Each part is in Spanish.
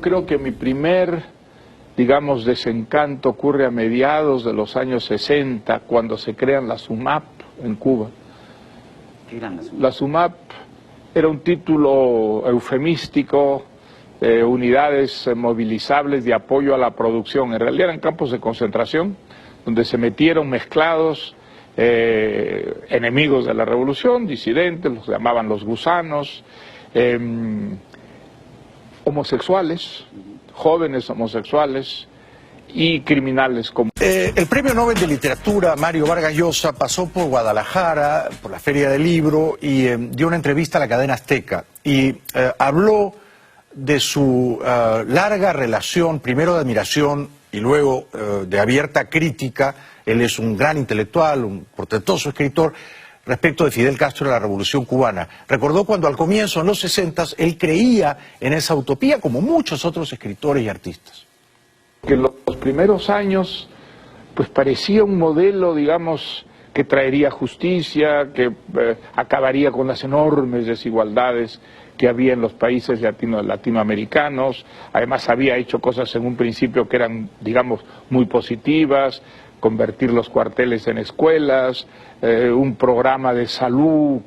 creo que mi primer, digamos, desencanto ocurre a mediados de los años 60, cuando se crean las UMAP en Cuba. ¿Qué eran las UMAP? Las UMAP era un título eufemístico, unidades movilizables de apoyo a la producción. En realidad eran campos de concentración, donde se metieron mezclados enemigos de la revolución, disidentes, los llamaban los gusanos, homosexuales, jóvenes homosexuales y criminales como... El Premio Nobel de Literatura, Mario Vargas Llosa, pasó por Guadalajara, por la Feria del Libro, y dio una entrevista a la cadena Azteca. Y habló de su larga relación, primero de admiración y luego de abierta crítica. Él es un gran intelectual, un portentoso escritor, respecto de Fidel Castro y la Revolución Cubana. Recordó cuando al comienzo, en los 60, él creía en esa utopía, como muchos otros escritores y artistas. Que en los primeros años, pues parecía un modelo, digamos, que traería justicia, que acabaría con las enormes desigualdades que había en los países latinoamericanos. Además había hecho cosas en un principio que eran, digamos, muy positivas, convertir los cuarteles en escuelas, un programa de salud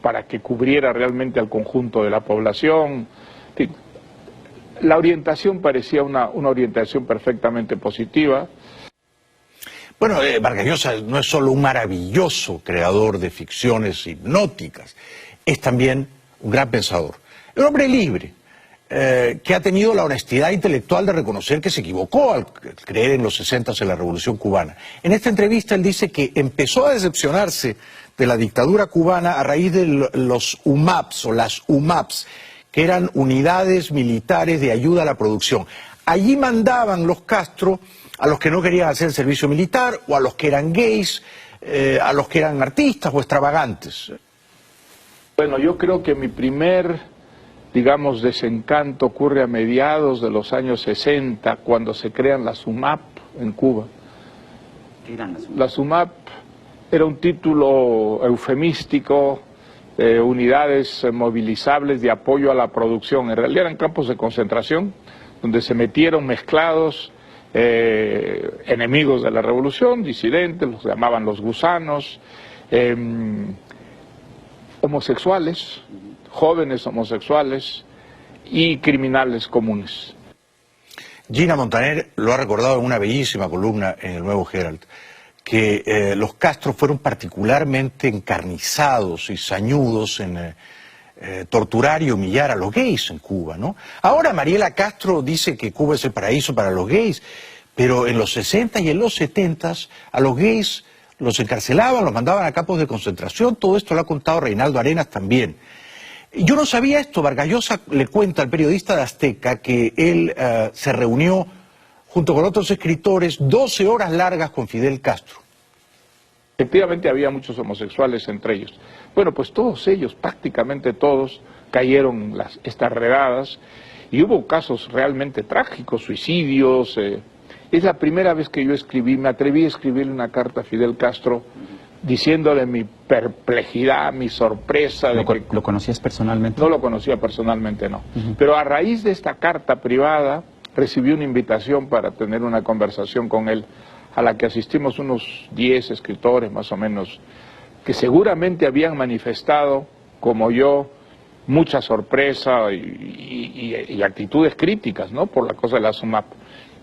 para que cubriera realmente al conjunto de la población. La orientación parecía una orientación perfectamente positiva. Bueno, Vargas Llosa no es solo un maravilloso creador de ficciones hipnóticas, es también un gran pensador. Un hombre libre, que ha tenido la honestidad intelectual de reconocer que se equivocó al creer en los 60 en la Revolución Cubana. En esta entrevista él dice que empezó a decepcionarse de la dictadura cubana a raíz de los UMAPs o las UMAPs, que eran unidades militares de ayuda a la producción. Allí mandaban los Castro a los que no querían hacer el servicio militar, o a los que eran gays, a los que eran artistas o extravagantes. Bueno, yo creo que mi primer, digamos, desencanto ocurre a mediados de los años 60, cuando se crean las UMAP en Cuba. ¿Qué eran las UMAP? Las UMAP era un título eufemístico, unidades movilizables de apoyo a la producción. En realidad eran campos de concentración, donde se metieron mezclados enemigos de la revolución, disidentes, los llamaban los gusanos, homosexuales, jóvenes homosexuales y criminales comunes. Gina Montaner lo ha recordado en una bellísima columna en el Nuevo Herald, que los Castro fueron particularmente encarnizados y sañudos en torturar y humillar a los gays en Cuba, ¿no? Ahora Mariela Castro dice que Cuba es el paraíso para los gays, pero en los 60 y en los 70 a los gays los encarcelaban, los mandaban a campos de concentración. Todo esto lo ha contado Reinaldo Arenas también. Yo no sabía esto. Vargas Llosa le cuenta al periodista de Azteca que él se reunió junto con otros escritores 12 horas largas con Fidel Castro. Efectivamente había muchos homosexuales entre ellos. Bueno, pues todos ellos, prácticamente todos, cayeron estas redadas y hubo casos realmente trágicos, suicidios. Es la primera vez que yo me atreví a escribirle una carta a Fidel Castro diciéndole mi perplejidad, mi sorpresa. ¿Lo conocías personalmente? No lo conocía personalmente, no. Pero a raíz de esta carta privada recibí una invitación para tener una conversación con él, a la que asistimos unos 10 escritores más o menos, que seguramente habían manifestado, como yo, mucha sorpresa y actitudes críticas, ¿no?, por la cosa de la SUMAP.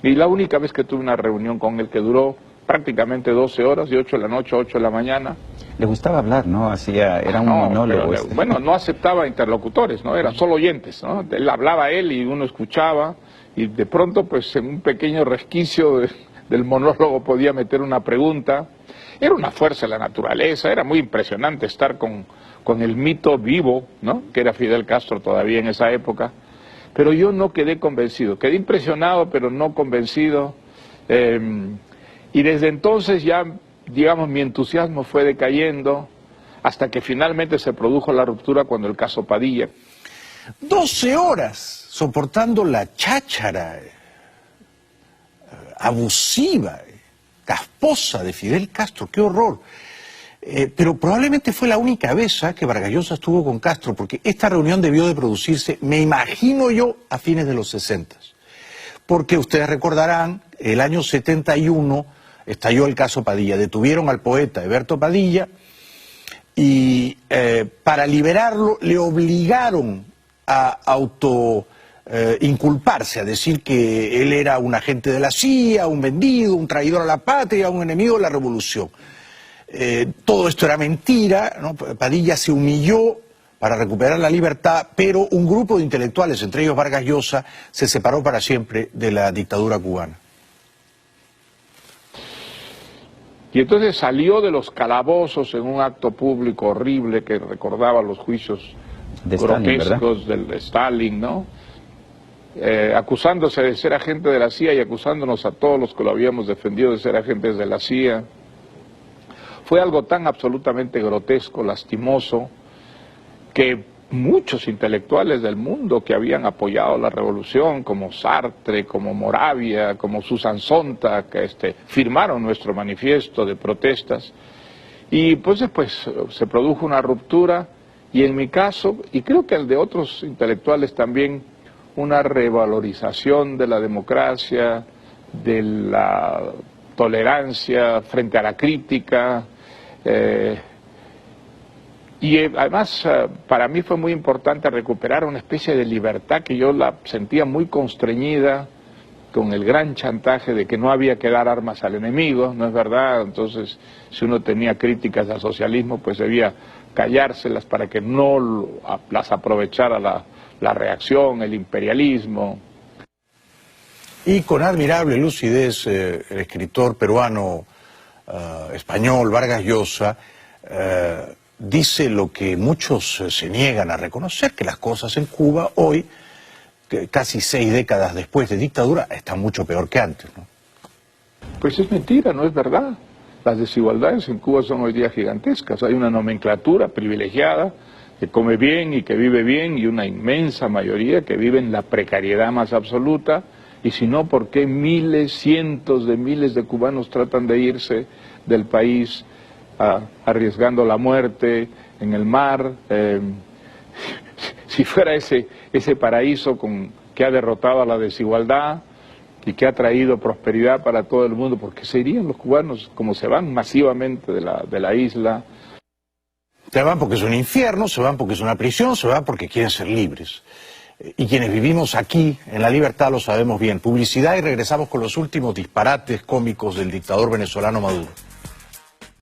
Y la única vez que tuve una reunión con él, que duró prácticamente 12 horas, de 8 de la noche a 8 de la mañana. Le gustaba hablar, ¿no? Era un monólogo. Bueno, no aceptaba interlocutores, ¿no? Eran solo oyentes, ¿no? Él hablaba y uno escuchaba, y de pronto, pues en un pequeño resquicio del monólogo podía meter una pregunta. Era una fuerza de la naturaleza, era muy impresionante estar con el mito vivo, ¿no?, que era Fidel Castro todavía en esa época. Pero yo no quedé convencido, quedé impresionado, pero no convencido. Y desde entonces ya, digamos, mi entusiasmo fue decayendo, hasta que finalmente se produjo la ruptura cuando el caso Padilla. 12 horas soportando la cháchara abusiva, casposa de Fidel Castro, qué horror. Pero probablemente fue la única vez que Vargas Llosa estuvo con Castro, porque esta reunión debió de producirse, me imagino yo, a fines de los 60. Porque ustedes recordarán, el año 71 estalló el caso Padilla, detuvieron al poeta Heberto Padilla y para liberarlo le obligaron a inculparse, a decir que él era un agente de la CIA, un vendido, un traidor a la patria, un enemigo de la revolución. Todo esto era mentira, ¿no? Padilla se humilló para recuperar la libertad, pero un grupo de intelectuales, entre ellos Vargas Llosa, se separó para siempre de la dictadura cubana. Y entonces salió de los calabozos en un acto público horrible que recordaba los juicios de grotescos Stalin, del Stalin, ¿no? Acusándose de ser agente de la CIA y acusándonos a todos los que lo habíamos defendido de ser agentes de la CIA. Fue algo tan absolutamente grotesco, lastimoso, que muchos intelectuales del mundo que habían apoyado la revolución, como Sartre, como Moravia, como Susan Sontag, firmaron nuestro manifiesto de protestas. Y pues después se produjo una ruptura, y en mi caso, y creo que el de otros intelectuales también, una revalorización de la democracia, de la tolerancia frente a la crítica. Y además para mí fue muy importante recuperar una especie de libertad que yo la sentía muy constreñida con el gran chantaje de que no había que dar armas al enemigo, ¿no es verdad? Entonces, si uno tenía críticas al socialismo, pues debía callárselas para que no las aprovechara la reacción, el imperialismo. Y con admirable lucidez, el escritor peruano español Vargas Llosa dice lo que muchos se niegan a reconocer, que las cosas en Cuba hoy, casi 6 décadas después de dictadura, están mucho peor que antes, ¿no? Pues es mentira, no es verdad. Las desigualdades en Cuba son hoy día gigantescas. Hay una nomenclatura privilegiada que come bien y que vive bien, y una inmensa mayoría que vive en la precariedad más absoluta. Y si no, ¿por qué miles, cientos de miles de cubanos tratan de irse del país arriesgando la muerte en el mar? Si fuera ese paraíso que ha derrotado a la desigualdad y que ha traído prosperidad para todo el mundo, ¿por qué se irían los cubanos como se van masivamente de la isla? Se van porque es un infierno, se van porque es una prisión, se van porque quieren ser libres. Y quienes vivimos aquí, en la libertad, lo sabemos bien. Publicidad y regresamos con los últimos disparates cómicos del dictador venezolano Maduro.